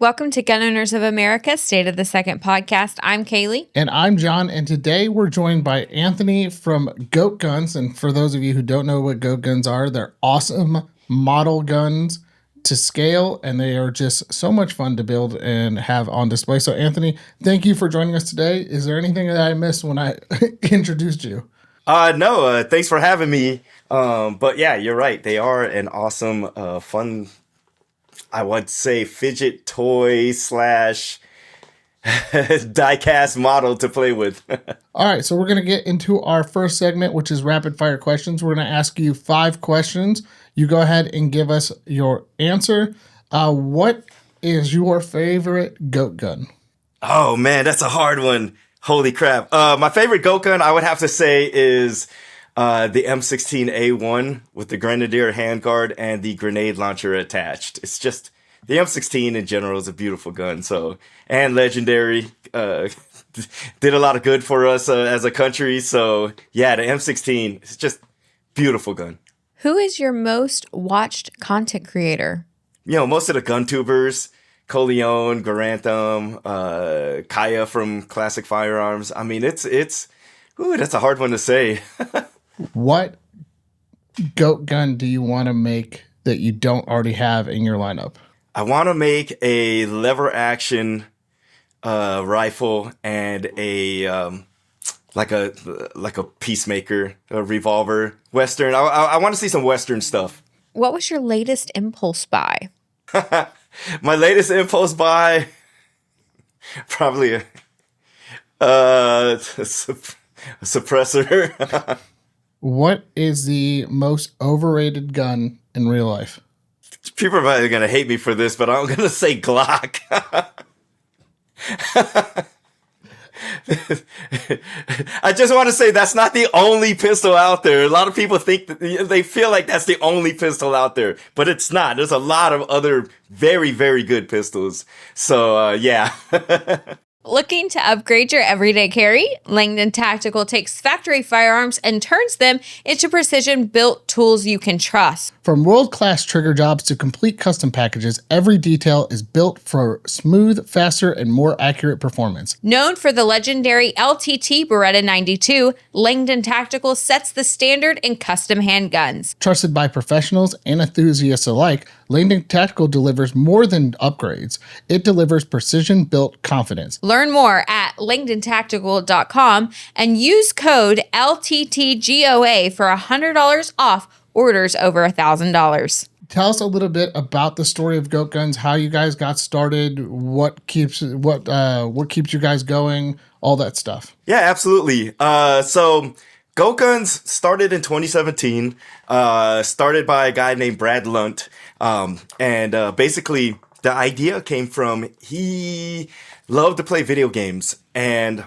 Welcome to Gun Owners of America, State of the Second podcast. I'm Kailey. And I'm John, and today we're joined by Anthony from Goat Guns. And for those of you who don't know what Goat Guns are, they're awesome model guns to scale, and they are just so much fun to build and have on display. So Anthony, thank you for joining us today. Is there anything that I missed when I introduced you? No, thanks for having me. But yeah, you're right. They are an awesome, fun, I would say, fidget toy slash die-cast model to play with. All right, so we're going to get into our first segment, which is rapid fire questions. We're going to ask you 5 questions. You go ahead and give us your answer. What is your favorite goat gun? Oh man, that's a hard one. Holy crap. My favorite goat gun, I would have to say, is the M16A1 with the Grenadier handguard and the grenade launcher attached. It's just, the M16 in general is a beautiful gun. So, and legendary, did a lot of good for us as a country. So yeah, the M16 is just1beautiful gun. Who is your most watched content creator? You know, most of the gun tubers, Coleon, Garantham, Kaya from Classic Firearms. I mean, it's, that's a hard one to say. What goat gun do you want to make that you don't already have in your lineup? I want to make a lever action rifle and a like a peacemaker, a revolver, Western. I want to see some Western stuff. What was your latest impulse buy? My latest impulse buy, probably a suppressor. What is the most overrated gun in real life? People are probably going to hate me for this, but I'm going to say Glock. I just want to say that's not the only pistol out there. A lot of people think that they feel like that's the only pistol out there, but it's not. There's a lot of other very, very good pistols. So, yeah. Looking to upgrade your everyday carry? Langdon Tactical takes factory firearms and turns them into precision-built tools you can trust. From world-class trigger jobs to complete custom packages, every detail is built for smooth, faster, and more accurate performance. Known for the legendary LTT Beretta 92, Langdon Tactical sets the standard in custom handguns. Trusted by professionals and enthusiasts alike, Langdon Tactical delivers more than upgrades. It delivers precision-built confidence. Learn more at langdontactical.com and use code LTTGOA for $100 off orders over $1,000. Tell us a little bit about the story of Goat Guns, how you guys got started, what keeps you guys going, all that stuff. Yeah, absolutely. So Goat Guns started in 2017, started by a guy named Brad Lunt. And basically the idea came from, he loved to play video games, and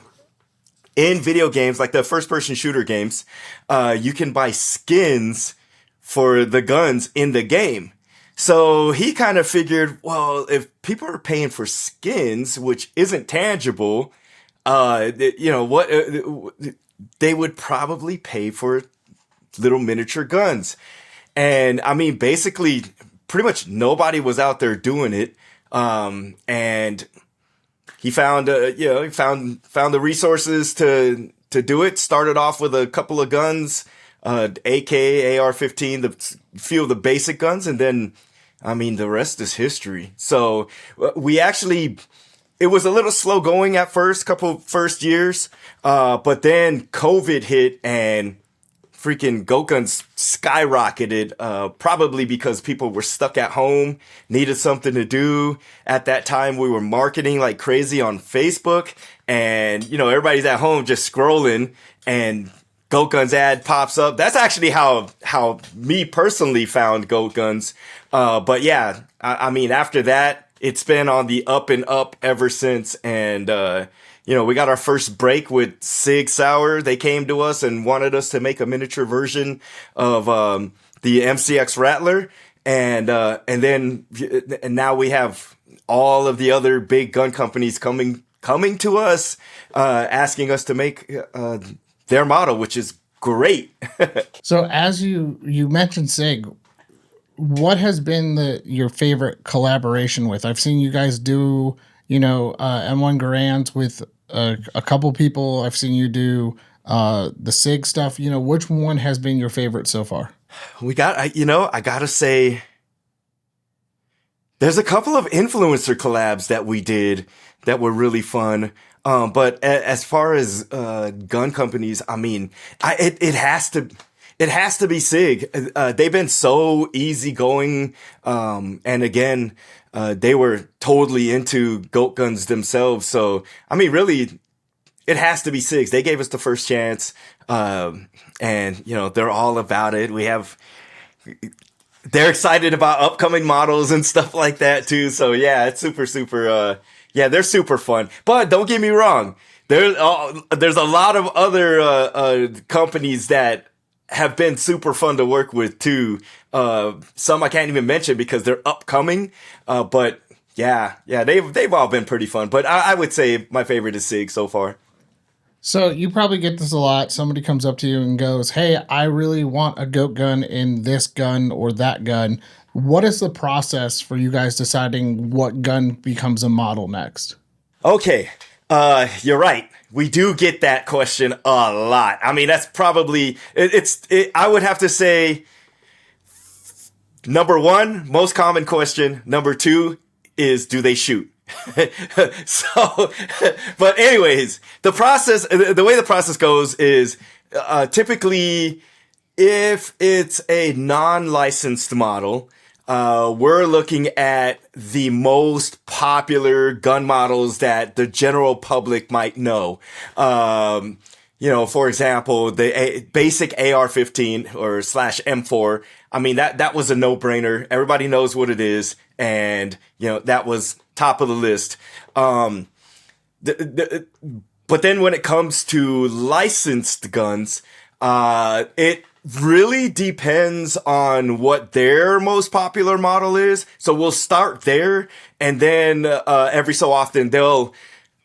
in video games, like the first person shooter games, you can buy skins for the guns in the game. So he kind of figured, well, if people are paying for skins, which isn't tangible, you know what, they would probably pay for little miniature guns. And I mean, basically, pretty much nobody was out there doing it. And he found, he found the resources to do it. Started off with a couple of guns, AK, AR-15, the few of the basic guns, and then, I mean, the rest is history. So we actually, it was a little slow going at couple first years, but then COVID hit and freaking Goat Guns skyrocketed, probably because people were stuck at home, needed something to do. At that time, we were marketing like crazy on Facebook, and, you know, everybody's at home just scrolling, and Goat Guns ad pops up. That's actually how me personally found Goat Guns. But yeah, I mean, after that, it's been on the up and up ever since. And, you know, we got our first break with Sig Sauer. They came to us and wanted us to make a miniature version of, the MCX Rattler. And now we have all of the other big gun companies coming to us, asking us to make, their model, which is great. So as you mentioned SIG, what has been your favorite collaboration with? I've seen you guys do, M1 Garands with a couple people. I've seen you do the SIG stuff. Which one has been your favorite so far? I gotta say, there's a couple of influencer collabs that we did that were really fun. But as far as gun companies, I mean, it has to be SIG. They've been so easygoing, and again, they were totally into goat guns themselves. So I mean, really, it has to be SIGs. They gave us the first chance, and they're all about it. They're excited about upcoming models and stuff like that too. So yeah, it's super. They're super fun. But don't get me wrong. There's a lot of other companies that have been super fun to work with too. Some I can't even mention because they're upcoming. But they've all been pretty fun. But I would say my favorite is SIG so far. So you probably get this a lot. Somebody comes up to you and goes, "Hey, I really want a goat gun in this gun or that gun." What is the process for you guys deciding what gun becomes a model next? Okay. You're right. We do get that question a lot. I mean, that's probably I would have to say number one, most common question. Number two is, do they shoot? So, but anyways, the way the process goes is, typically if it's a non-licensed model, we're looking at the most popular gun models that the general public might know. For example, the basic AR-15 or /M4. I mean, that was a no-brainer. Everybody knows what it is. And, that was top of the list. But then when it comes to licensed guns, it really depends on what their most popular model is. So we'll start there, and then every so often they'll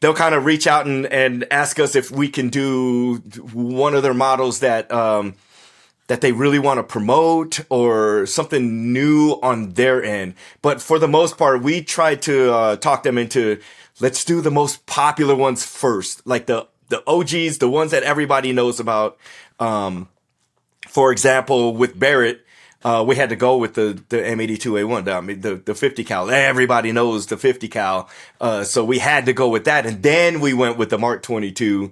kind of reach out and ask us if we can do one of their models that they really want to promote or something new on their end. But for the most part, we try to talk them into, let's do the most popular ones first, like the OGs, the ones that everybody knows about. For example, with Barrett, we had to go with the M82A1, I mean, the 50 cal. Everybody knows the 50 cal. So we had to go with that. And then we went with the Mark 22,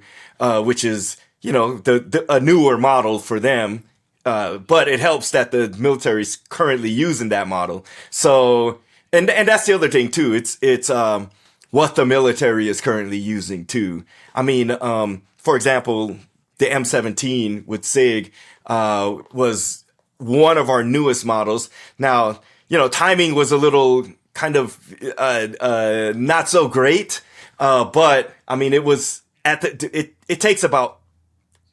which is, a newer model for them. But it helps that the military's currently using that model. So, and that's the other thing too. It's what the military is currently using too. I mean, for example, the M17 with SIG, was one of our newest models. Now, timing was a little kind of, not so great. But I mean, it was it takes about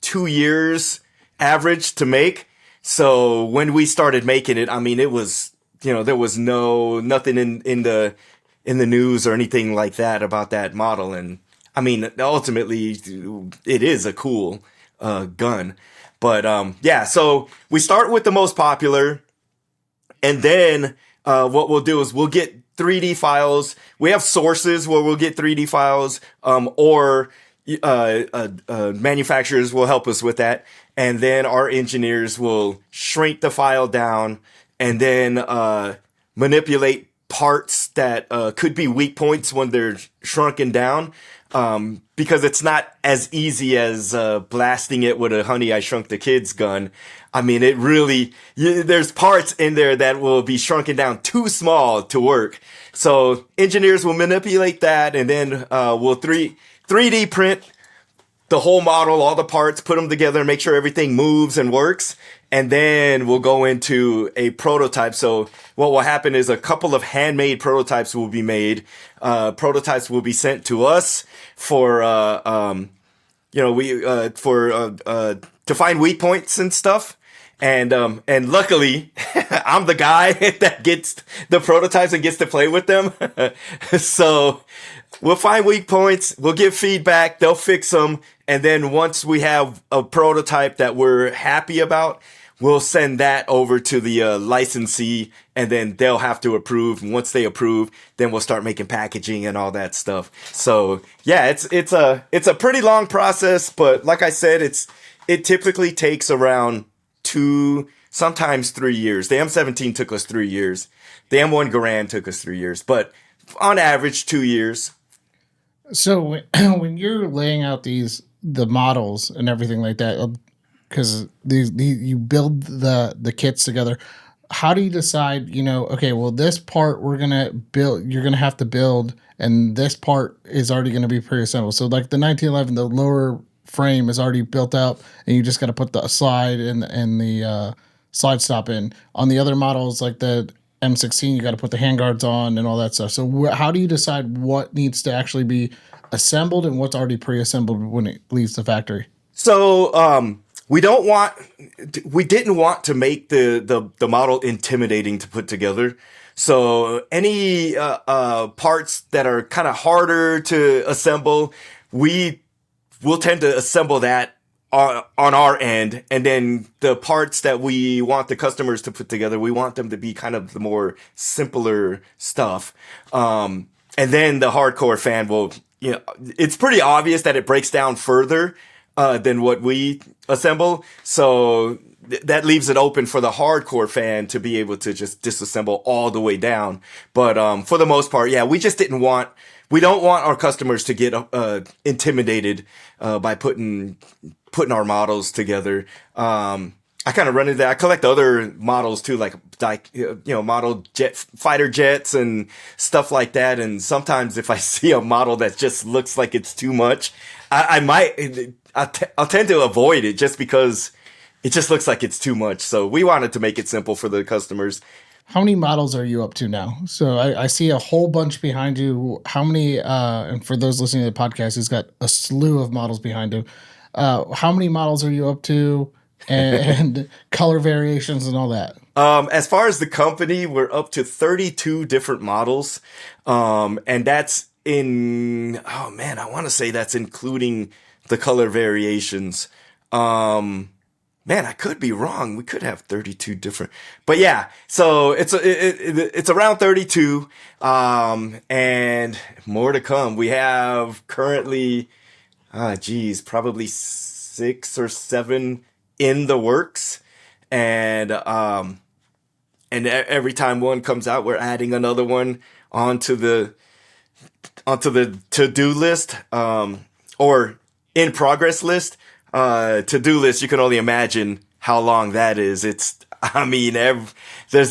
2 years average to make. So when we started making it, I mean, it was, there was nothing in the news or anything like that about that model. And I mean, ultimately it is a cool, gun. But, so we start with the most popular, and then, what we'll do is we'll get 3D files. We have sources where we'll get 3D files, or manufacturers will help us with that. And then our engineers will shrink the file down and then manipulate parts that could be weak points when they're shrunken down. Because it's not as easy as blasting it with a Honey, I Shrunk the Kids gun. I mean, it really, there's parts in there that will be shrunken down too small to work. So engineers will manipulate that, and then we'll 3D print the whole model, all the parts, put them together, make sure everything moves and works. And then we'll go into a prototype. So what will happen is a couple of handmade prototypes will be made. Prototypes will be sent to us for, to find weak points and stuff. And luckily I'm the guy that gets the prototypes and gets to play with them. So we'll find weak points. We'll give feedback. They'll fix them. And then once we have a prototype that we're happy about, we'll send that over to the licensee, and then they'll have to approve. And once they approve, then we'll start making packaging and all that stuff. So yeah, it's a pretty long process, but like I said, it typically takes around 2, sometimes 3 years. The M17 took us 3 years. The M1 Garand took us 3 years, but on average 2 years. So when you're laying out the models and everything like that, because you build the kits together, how do you decide, okay, well, this part you're going to have to build, and this part is already going to be pre-assembled. So like the 1911, the lower frame is already built out, and you just got to put the slide and the slide stop in. On the other models, like the M16, you got to put the handguards on and all that stuff. So how do you decide what needs to actually be assembled and what's already pre-assembled when it leaves the factory? So we didn't want to make the model intimidating to put together. So any parts that are kind of harder to assemble, we'll tend to assemble that on our end, and then the parts that we want the customers to put together, we want them to be kind of the more simpler stuff. And then the hardcore fan will, it's pretty obvious that it breaks down further than what we assemble. So that leaves it open for the hardcore fan to be able to just disassemble all the way down. But for the most part, yeah, we don't want our customers to get intimidated by putting our models together. I kind of run into that. I collect other models too, like model fighter jets and stuff like that. And sometimes if I see a model that just looks like it's too much, I'll tend to avoid it just because it just looks like it's too much. So we wanted to make it simple for the customers. How many models are you up to now? So I see a whole bunch behind you. How many, and for those listening to the podcast, he's got a slew of models behind him. How many models are you up to, and color variations and all that? As far as the company, we're up to 32 different models. And that's I want to say that's including the color variations. Man, I could be wrong. We could have 32 different, but yeah. So it's around 32, and more to come. We have currently, probably 6 or 7 in the works, and every time one comes out, we're adding another one onto the to-do list, or in progress list. To-do list, you can only imagine how long that is. There's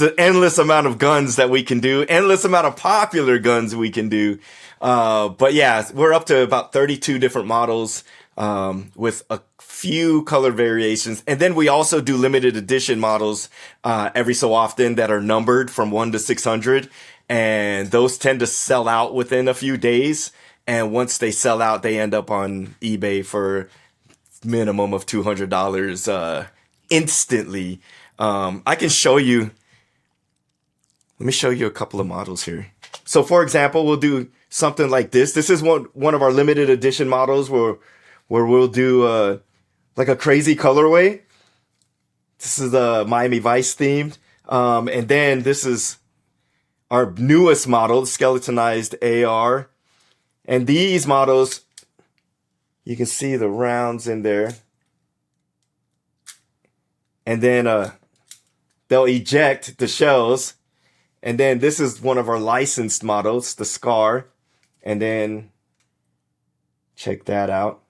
an endless amount of guns that we can do, endless amount of popular guns we can do. But yeah, we're up to about 32 different models, with a few color variations. And then we also do limited edition models, every so often that are numbered from 1 to 600. And those tend to sell out within a few days. And once they sell out, they end up on eBay for minimum of $200 instantly. I can show you. Let me show you a couple of models here. So, for example, we'll do something like this. This is one of our limited edition models where we'll do like a crazy colorway. This is the Miami Vice themed, and then this is our newest model, the skeletonized AR, and these models. You can see the rounds in there. And then they'll eject the shells. And then this is one of our licensed models, the Scar. And then check that out.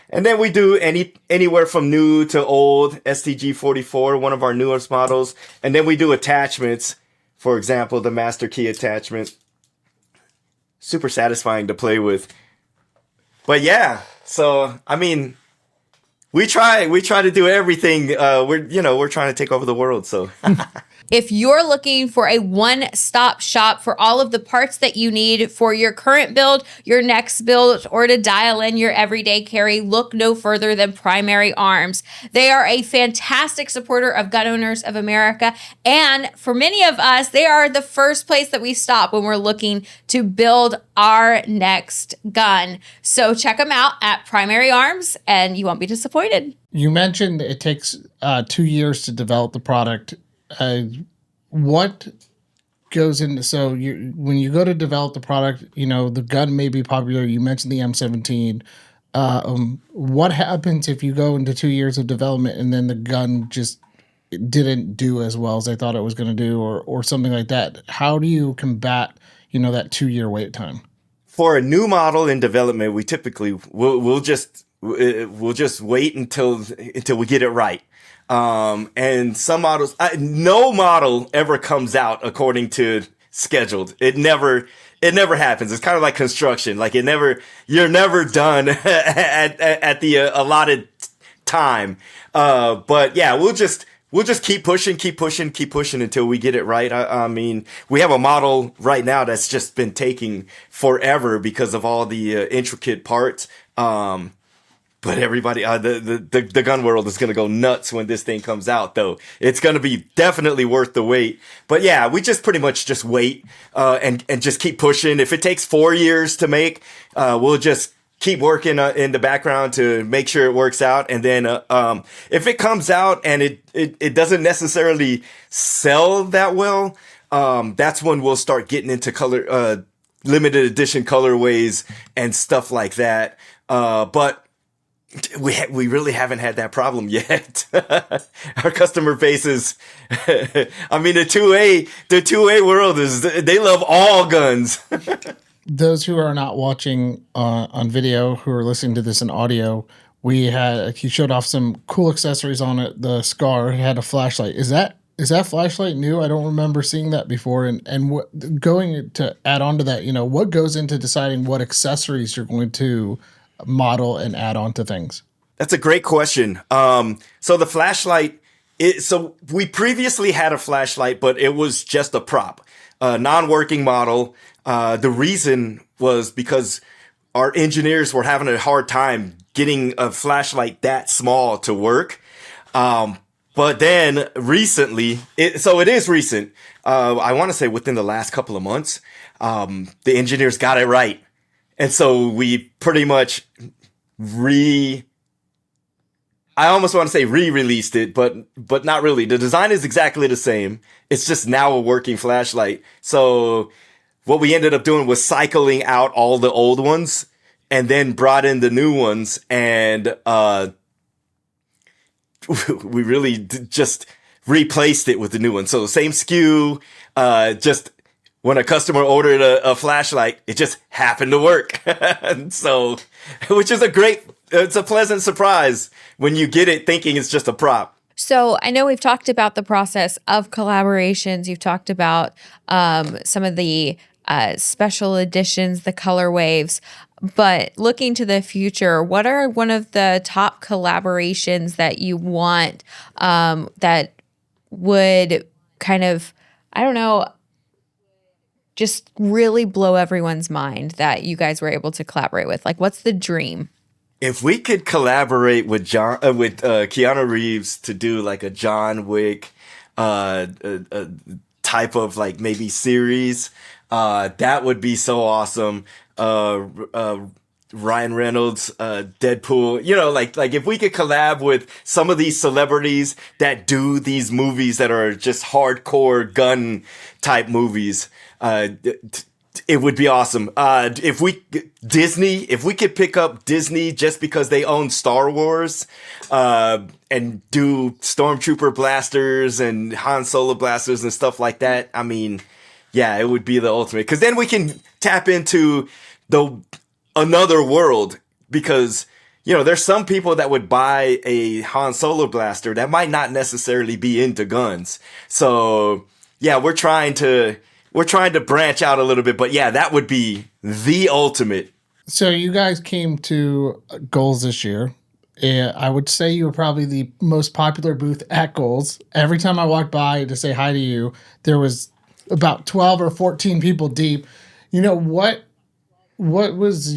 And then we do anywhere from new to old, STG-44, one of our newest models. And then we do attachments. For example, the Master Key attachment. Super satisfying to play with. But yeah, so we try to do everything. We're trying to take over the world. So If you're looking for a one-stop shop for all of the parts that you need for your current build, your next build, or to dial in your everyday carry, look no further than Primary Arms. They are a fantastic supporter of gun owners of America, and for many of us, they are the first place that we stop when we're looking to build our next gun. So check them out at Primary Arms, and you won't be disappointed. You mentioned it takes 2 years to develop the product. What goes into, so when you go to develop the product, the gun may be popular. You mentioned the M17. What happens if you go into 2 years of development and then the gun just didn't do as well as they thought it was going to do, or something like that? How do you combat, that 2 year wait time? For a new model in development, we typically we'll just wait until we get it right. And some models, no model ever comes out according to scheduled. It never happens. It's kind of like construction. Like you're never done at the allotted time. But yeah, we'll just keep pushing until we get it right. I mean, we have a model right now that's just been taking forever because of all the intricate parts. But everybody, the gun world is going to go nuts when this thing comes out, though. It's going to be definitely worth the wait. But yeah, we just pretty much just wait, and just keep pushing. If it takes 4 years to make, we'll just keep working in the background to make sure it works out. And then, if it comes out and it doesn't necessarily sell that well, that's when we'll start getting into color, limited edition colorways and stuff like that. But we really haven't had that problem yet. Our customer base is, I mean, the 2A world they love all guns. Those who are not watching on video, who are listening to this in audio, he showed off some cool accessories on it. The Scar had a flashlight. Is that flashlight new? I don't remember seeing that before. And going to add on to that, what goes into deciding what accessories you're going to model and add on to things? That's a great question. So the flashlight, so we previously had a flashlight, but it was just a prop, a non-working model. The reason was because our engineers were having a hard time getting a flashlight that small to work. But then recently, it is recent. I want to say within the last couple of months, the engineers got it right. And so we pretty much I almost want to say re-released it, but not really. The design is exactly the same. It's just now a working flashlight. So what we ended up doing was cycling out all the old ones and then brought in the new ones. And, we really just replaced it with the new one. So same SKU, just when a customer ordered a flashlight, it just happened to work. So, which is it's a pleasant surprise when you get it thinking it's just a prop. So I know we've talked about the process of collaborations. You've talked about some of the special editions, the color waves. But looking to the future, what are one of the top collaborations that you want that would kind of, I don't know, just really blow everyone's mind that you guys were able to collaborate with? Like, what's the dream? If we could collaborate with Keanu Reeves to do like a John Wick type of like maybe series, that would be so awesome. Ryan Reynolds, Deadpool, like if we could collab with some of these celebrities that do these movies that are just hardcore gun type movies, it would be awesome. If we could pick up Disney just because they own Star Wars, and do Stormtrooper blasters and Han Solo blasters and stuff like that, I mean, yeah, it would be the ultimate. Cause then we can tap into another world, because, there's some people that would buy a Han Solo blaster that might not necessarily be into guns. So yeah, we're trying to branch out a little bit, but yeah, that would be the ultimate. So you guys came to goals this year. I would say you were probably the most popular booth at Goals. Every time I walked by to say hi to you, there was about 12 or 14 people deep. You know what was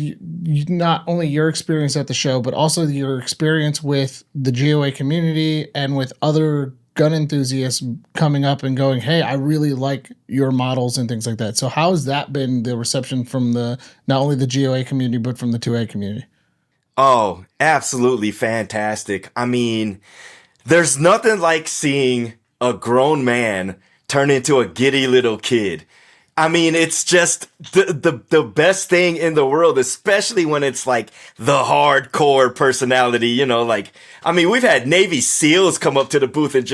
not only your experience at the show, but also your experience with the GOA community and with other gun enthusiasts coming up and going, hey, I really like your models and things like that. So how has that been, the reception from the not only the GOA community, but from the 2A community? Oh, absolutely fantastic. I mean, there's nothing like seeing a grown man turn into a giddy little kid. I mean, it's just the best thing in the world, especially when it's like the hardcore personality, like, I mean, we've had Navy SEALs come up to the booth and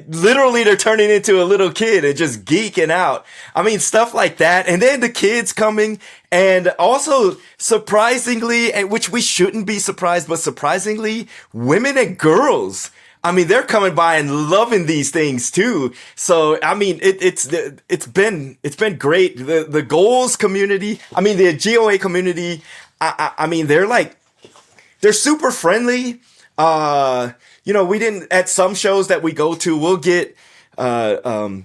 literally they're turning into a little kid and just geeking out. I mean, stuff like that. And then the kids coming, and also surprisingly, and which we shouldn't be surprised, but surprisingly, women and girls. I mean, they're coming by and loving these things too. So, I mean, it's been great. The goals community, I mean, the GOA community, I mean, they're super friendly. We didn't, at some shows that we go to, we'll get, the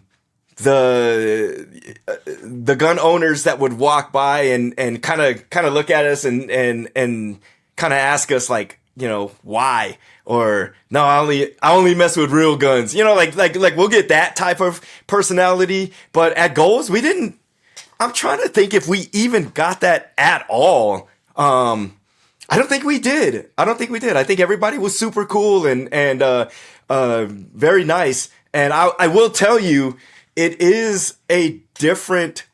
gun owners that would walk by and kind of look at us and kind of ask us like, why? Or no, I only mess with real guns. Like we'll get that type of personality. But at Goals, we didn't. I'm trying to think if we even got that at all. I don't think we did. I think everybody was super cool and very nice. And I will tell you, it is a different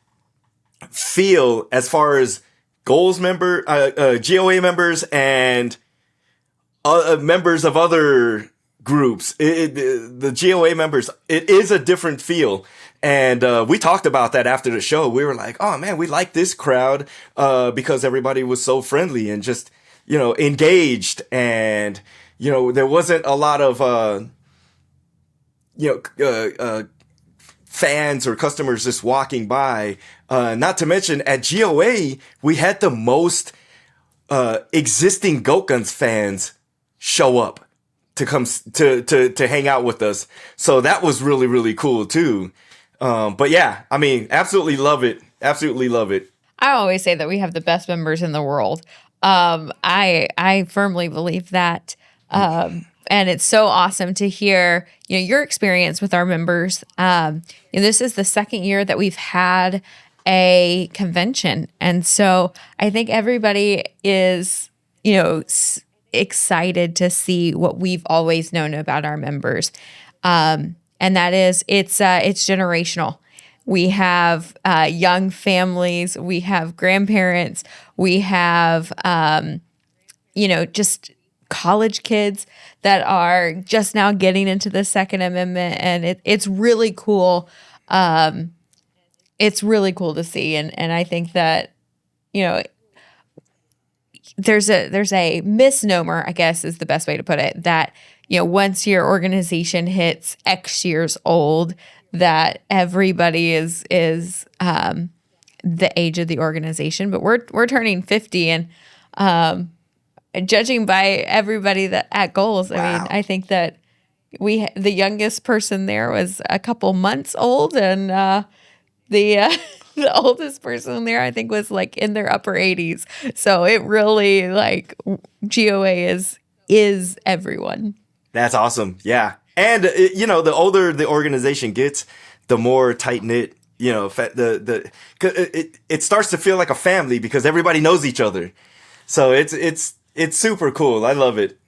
feel as far as Goals GOA members and members of other groups. The GOA members, it is a different feel. And we talked about that after the show. We were like, oh man, we like this crowd because everybody was so friendly and just, engaged. And, there wasn't a lot of, fans or customers just walking by. Not to mention at GOA, we had the most existing Goat Guns fans show up to come to hang out with us. So that was really, really cool too. But yeah, I mean, absolutely love it. Absolutely love it. I always say that we have the best members in the world. I firmly believe that. And it's so awesome to hear, your experience with our members. This is the second year that we've had a convention. And so I think everybody is, excited to see what we've always known about our members. And that is, it's generational. We have young families, we have grandparents, we have, just college kids that are just now getting into the Second Amendment. And it's really cool. It's really cool to see. And I think that, there's a misnomer, I guess is the best way to put it, that, once your organization hits X years old, that everybody is the age of the organization. But we're turning 50, and judging by everybody that at Goals, I mean, I think that the youngest person there was a couple months old, and the oldest person there, I think, was like in their upper 80s. So it really, like, GOA is everyone. That's awesome. Yeah. And, the older the organization gets, the more tight knit, it starts to feel like a family because everybody knows each other. So it's super cool. I love it.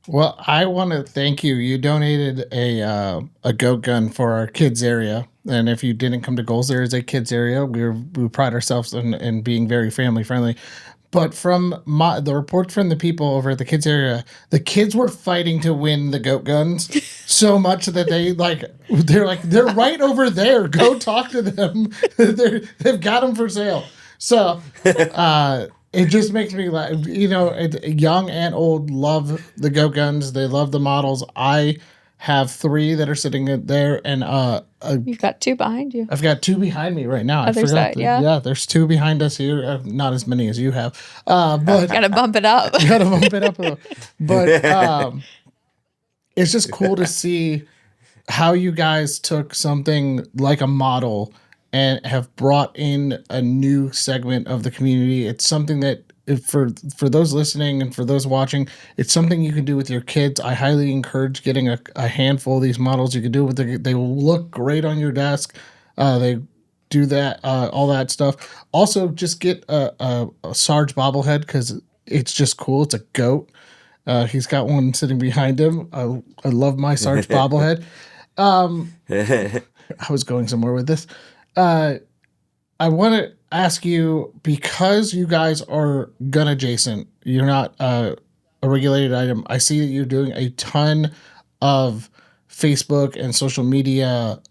Well, I want to thank you. You donated a goat gun for our kids area. And if you didn't come to Goals, there is a kids area. We pride ourselves in being very family friendly. But from the reports from the people over at the kids area, the kids were fighting to win the goat guns so much that they're right over there. Go talk to them. They've got them for sale. So it just makes me laugh. Young and old love the goat guns. They love the models. I have 3 that are sitting there, and You've got 2 behind you. I've got 2 behind me right now. Other I forgot. side, yeah. There's 2 behind us here. Not as many as you have, but Got to bump it up. gotta bump it up a little. But it's just cool to see how you guys took something like a model and have brought in a new segment of the community. It's something that for those listening and for those watching, it's something you can do with your kids. I highly encourage getting a handful of these models. You can do it with they will look great on your desk. They do that, all that stuff. Also, just get a Sarge bobblehead because it's just cool. It's a goat. He's got one sitting behind him. I love my Sarge bobblehead. I was going somewhere with this. I want to ask you, because you guys are gun adjacent, you're not a regulated item. I see that you're doing a ton of Facebook and social media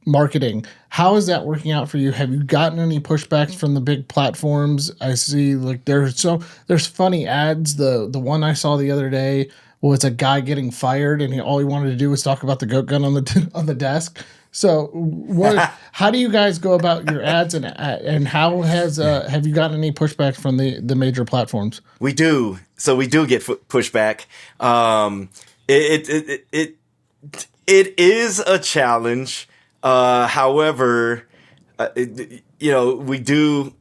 marketing. How is that working out for you? Have you gotten any pushbacks from the big platforms? I see like there's funny ads. The one I saw the other day was a guy getting fired, and all he wanted to do was talk about the goat gun on the desk. So how do you guys go about your ads, and how have you gotten any pushback from the major platforms? We do. So we do get pushback. It is a challenge. However, we do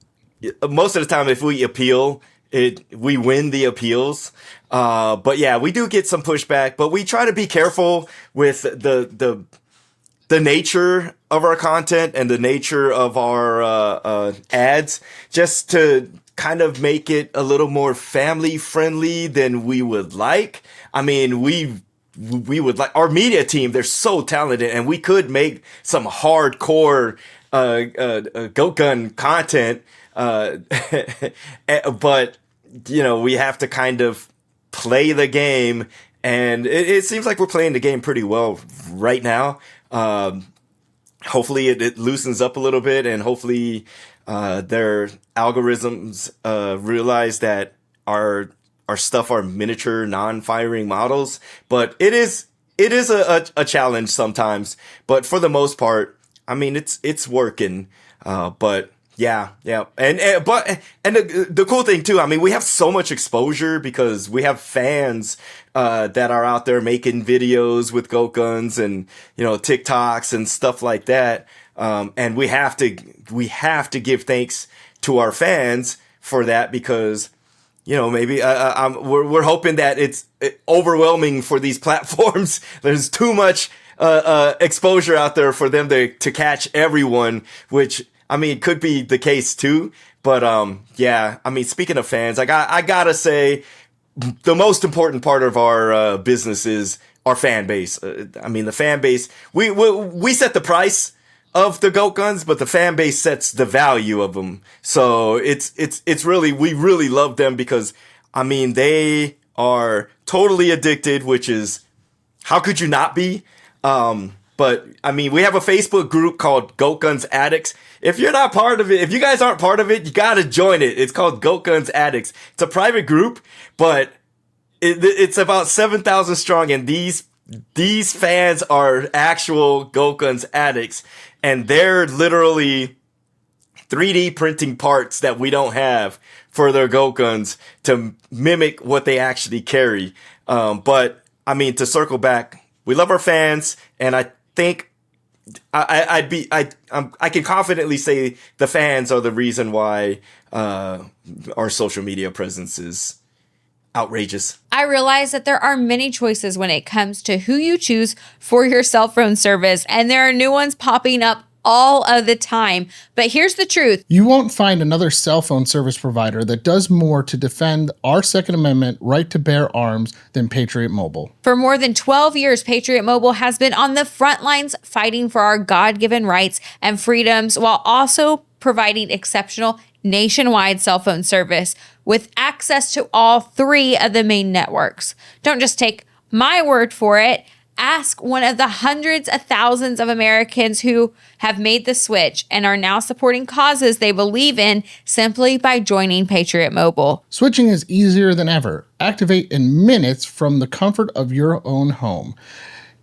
most of the time, if we appeal, we win the appeals. But yeah, we do get some pushback, but we try to be careful with the nature of our content and the nature of our ads, just to kind of make it a little more family friendly than we would like. I mean, we would like, our media team, they're so talented, and we could make some hardcore goat gun content, but we have to kind of play the game, and it seems like we're playing the game pretty well right now. Hopefully it loosens up a little bit, and hopefully their algorithms realize that our stuff are miniature non-firing models. But it is a challenge sometimes, but for the most part, I mean, it's working. But yeah. And the cool thing too, I mean, we have so much exposure because we have fans that are out there making videos with goat guns and, TikToks and stuff like that. And we have to give thanks to our fans for that, because maybe we're hoping that it's overwhelming for these platforms. There's too much exposure out there for them to catch everyone, which, I mean, could be the case too. But yeah, I mean, speaking of fans, I gotta say, the most important part of our business is our fan base. I mean, the fan base, we set the price of the goat guns, but the fan base sets the value of them. So it's really, we really love them because, I mean, they are totally addicted, which is, how could you not be? But I mean, we have a Facebook group called Goat Guns Addicts. If you're not part of it, if you guys aren't part of it, you gotta join it. It's called Goat Guns Addicts. It's a private group, but it's about 7,000 strong, and these fans are actual Goat Guns addicts, and they're literally 3D printing parts that we don't have for their goat guns to mimic what they actually carry. But I mean, to circle back, we love our fans, and I think I can confidently say the fans are the reason why our social media presence is outrageous. I realize that there are many choices when it comes to who you choose for your cell phone service, and there are new ones popping up all of the time. But here's the truth. You won't find another cell phone service provider that does more to defend our Second Amendment right to bear arms than Patriot Mobile. For more than 12 years, Patriot Mobile has been on the front lines fighting for our God-given rights and freedoms, while also providing exceptional nationwide cell phone service with access to all 3 of the main networks. Don't just take my word for it. Ask one of the hundreds of thousands of Americans who have made the switch and are now supporting causes they believe in simply by joining Patriot Mobile. Switching is easier than ever. Activate in minutes from the comfort of your own home.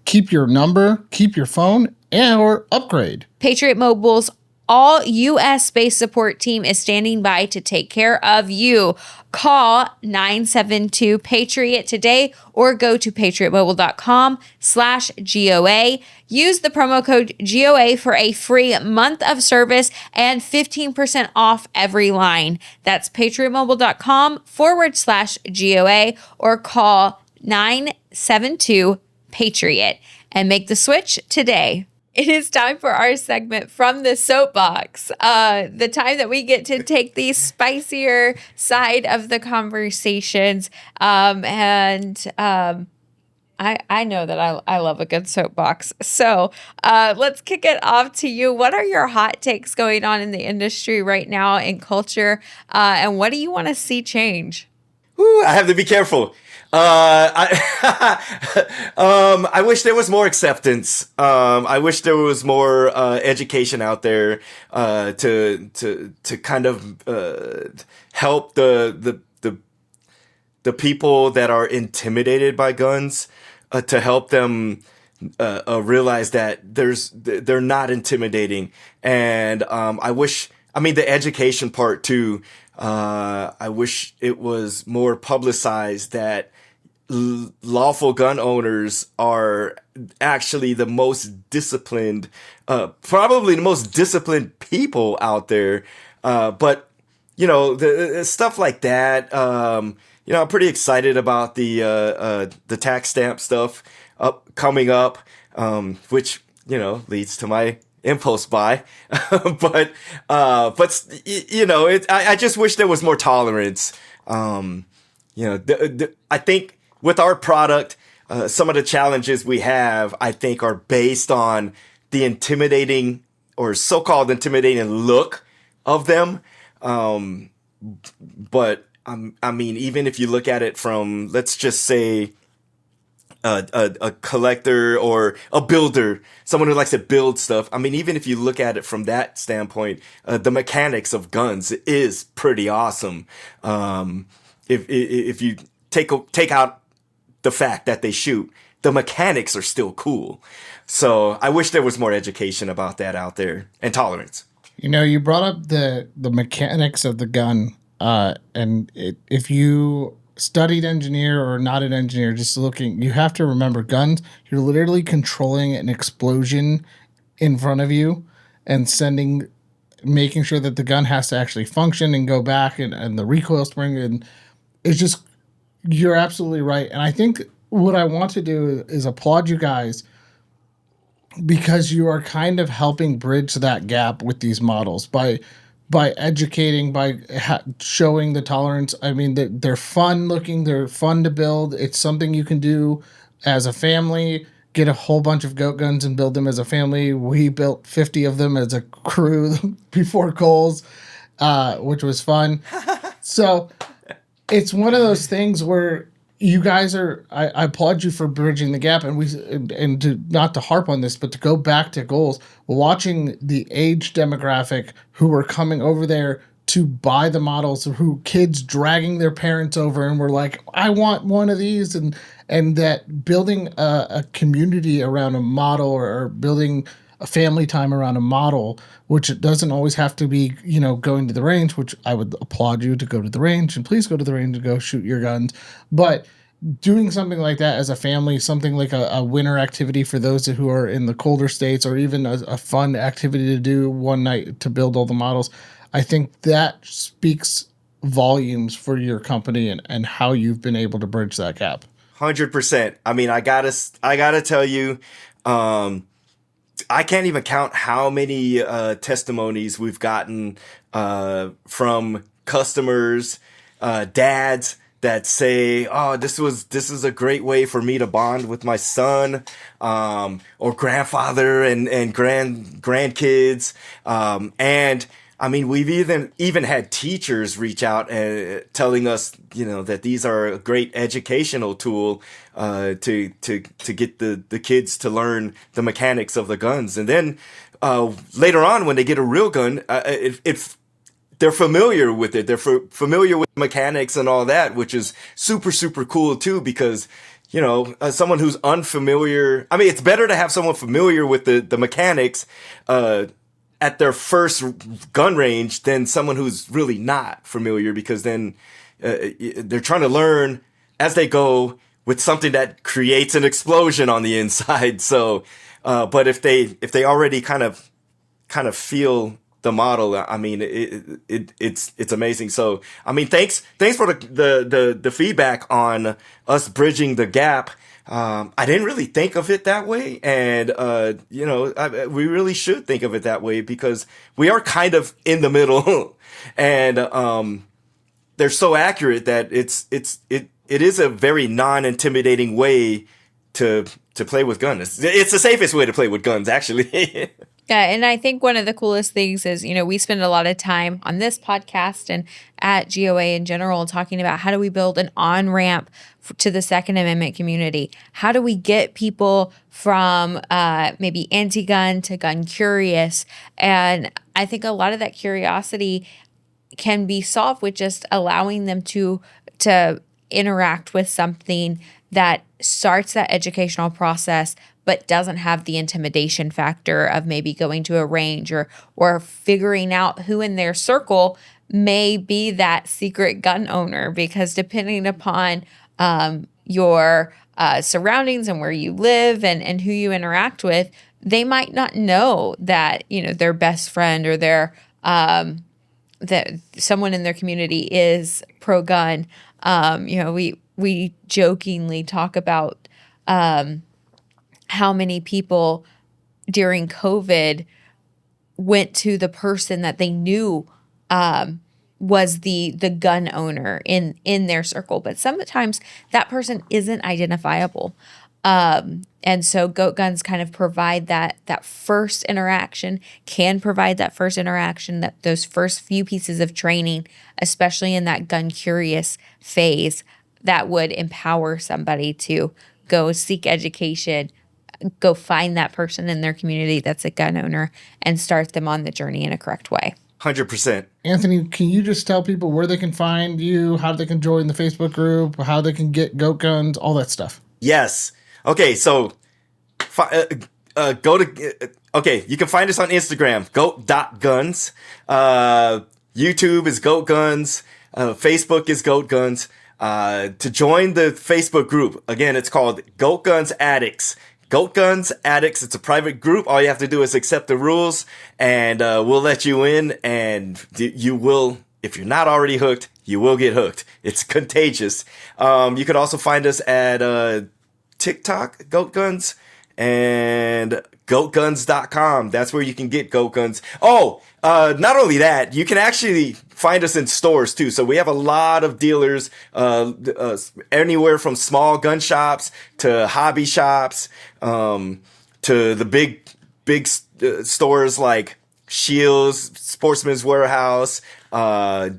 keep your number, keep your phone, and or upgrade. Patriot Mobile's all U.S. based support team is standing by to take care of you. Call 972-PATRIOT today or go to patriotmobile.com/GOA. Use the promo code GOA for a free month of service and 15% off every line. That's patriotmobile.com/GOA or call 972-PATRIOT and make the switch today. It is time for our segment From the Soapbox, the time that we get to take the spicier side of the conversations. I know that I love a good soapbox. So let's kick it off to you. What are your hot takes going on in the industry right now in culture? And what do you want to see change? Ooh, I have to be careful. I wish there was more acceptance. I wish there was more education out there to kind of help the people that are intimidated by guns, to help them realize that they're not intimidating. And I mean the education part too. I wish it was more publicized that lawful gun owners are actually the most disciplined, probably the most disciplined people out there. But the stuff like that, I'm pretty excited about the tax stamp stuff coming up, which, leads to my impulse buy. but I just wish there was more tolerance. I think with our product, some of the challenges we have, I think, are based on the intimidating or so-called intimidating look of them. But I mean, even if you look at it from, let's just say, a collector or a builder, someone who likes to build stuff. I mean, even if you look at it from that standpoint, the mechanics of guns is pretty awesome. If you take out the fact that they shoot, the mechanics are still cool. So I wish there was more education about that out there, and tolerance. You brought up the mechanics of the gun, and if you studied engineer or not an engineer, just looking, you have to remember guns, you're literally controlling an explosion in front of you and making sure that the gun has to actually function and go back, and the recoil spring, and it's just, you're absolutely right. And I think what I want to do is applaud you guys, because you are kind of helping bridge that gap with these models by educating, by showing the tolerance. I mean, they're fun looking, they're fun to build. It's something you can do as a family. Get a whole bunch of goat guns and build them as a family. We built 50 of them as a crew before Kohl's, which was fun. So it's one of those things where you guys I applaud you for bridging the gap, and to not to harp on this, but to go back to goals, watching the age demographic who were coming over there to buy the models, who kids dragging their parents over and were like, I want one of these, and that building a community around a model, or building a family time around a model, which it doesn't always have to be, going to the range, which I would applaud you to go to the range, and please go to the range and go shoot your guns. But doing something like that as a family, something like a winter activity for those who are in the colder states, or even a fun activity to do one night to build all the models, I think that speaks volumes for your company and how you've been able to bridge that gap. 100%. I mean, I gotta tell you, I can't even count how many testimonies we've gotten from customers, dads that say, "Oh, this is a great way for me to bond with my son," or grandfather and grandkids, and I mean, we've even had teachers reach out and telling us, that these are a great educational tool to get the kids to learn the mechanics of the guns. And then later on, when they get a real gun, if they're familiar with it, they're familiar with mechanics and all that, which is super, super cool too, because someone who's unfamiliar. I mean, it's better to have someone familiar with the mechanics at their first gun range than someone who's really not familiar, because then they're trying to learn as they go with something that creates an explosion on the inside. So, but if they already kind of feel the model, I mean, it's amazing. So, I mean, thanks for the feedback on us bridging the gap. I didn't really think of it that way, and we really should think of it that way, because we are kind of in the middle, and they're so accurate that it is a very non-intimidating way to play with guns. It's the safest way to play with guns, actually. Yeah, and I think one of the coolest things is, we spend a lot of time on this podcast and at GOA in general talking about how do we build an on-ramp to the Second Amendment community? How do we get people from maybe anti-gun to gun curious? And I think a lot of that curiosity can be solved with just allowing them to interact with something that starts that educational process, but doesn't have the intimidation factor of maybe going to a range or figuring out who in their circle may be that secret gun owner, because depending upon your surroundings and where you live and who you interact with, they might not know that, their best friend or their that someone in their community is pro-gun. We jokingly talk about how many people during COVID went to the person that they knew was the gun owner in their circle, but sometimes that person isn't identifiable. And so Goat Guns kind of provide that first interaction, that those first few pieces of training, especially in that gun curious phase, that would empower somebody to go seek education, go find that person in their community that's a gun owner, and start them on the journey in a correct way. 100%. Anthony, can you just tell people where they can find you, how they can join the Facebook group, how they can get Goat Guns, all that stuff? Yes. Okay, so go to you can find us on Instagram, goat.guns. YouTube is Goat Guns. Facebook is Goat Guns. To join the Facebook group, again, it's called Goat Guns Addicts. Goat Guns Addicts. It's a private group. All you have to do is accept the rules, and we'll let you in, and you will, if you're not already hooked, you will get hooked. It's contagious. You could also find us at TikTok, Goat Guns, and goatguns.com. That's where you can get Goat Guns. Oh, not only that, you can actually find us in stores too. So we have a lot of dealers, anywhere from small gun shops to hobby shops, to the big stores like Shields, Sportsman's Warehouse.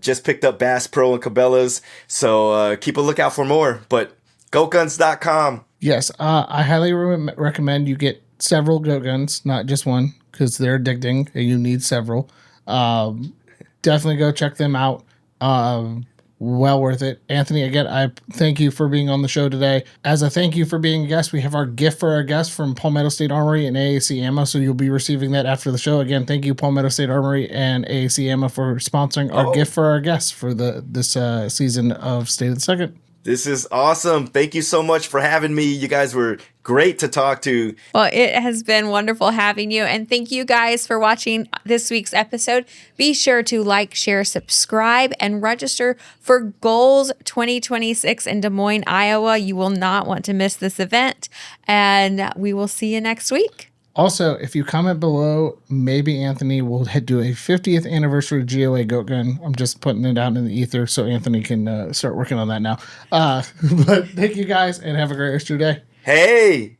Just picked up Bass Pro and Cabela's. So keep a lookout for more. But goatguns.com. Yes, I highly recommend you get several Goat Guns, not just one, because they're addicting and you need several. Definitely go check them out. Well worth it. Anthony, again, I thank you for being on the show today. As a thank you for being a guest, we have our gift for our guest from Palmetto State Armory and AAC Ammo, so you'll be receiving that after the show. Again, thank you, Palmetto State Armory and AAC Ammo, for sponsoring our gift for our guests for this season of State of the Second. This is awesome. Thank you so much for having me. You guys were great to talk to. Well, it has been wonderful having you. And thank you guys for watching this week's episode. Be sure to like, share, subscribe, and register for Goals 2026 in Des Moines, Iowa. You will not want to miss this event. And we will see you next week. Also, if you comment below, maybe Anthony will do a 50th anniversary GOA Goat Gun. I'm just putting it out in the ether so Anthony can start working on that now. But thank you guys, and have a great rest of your day. Hey!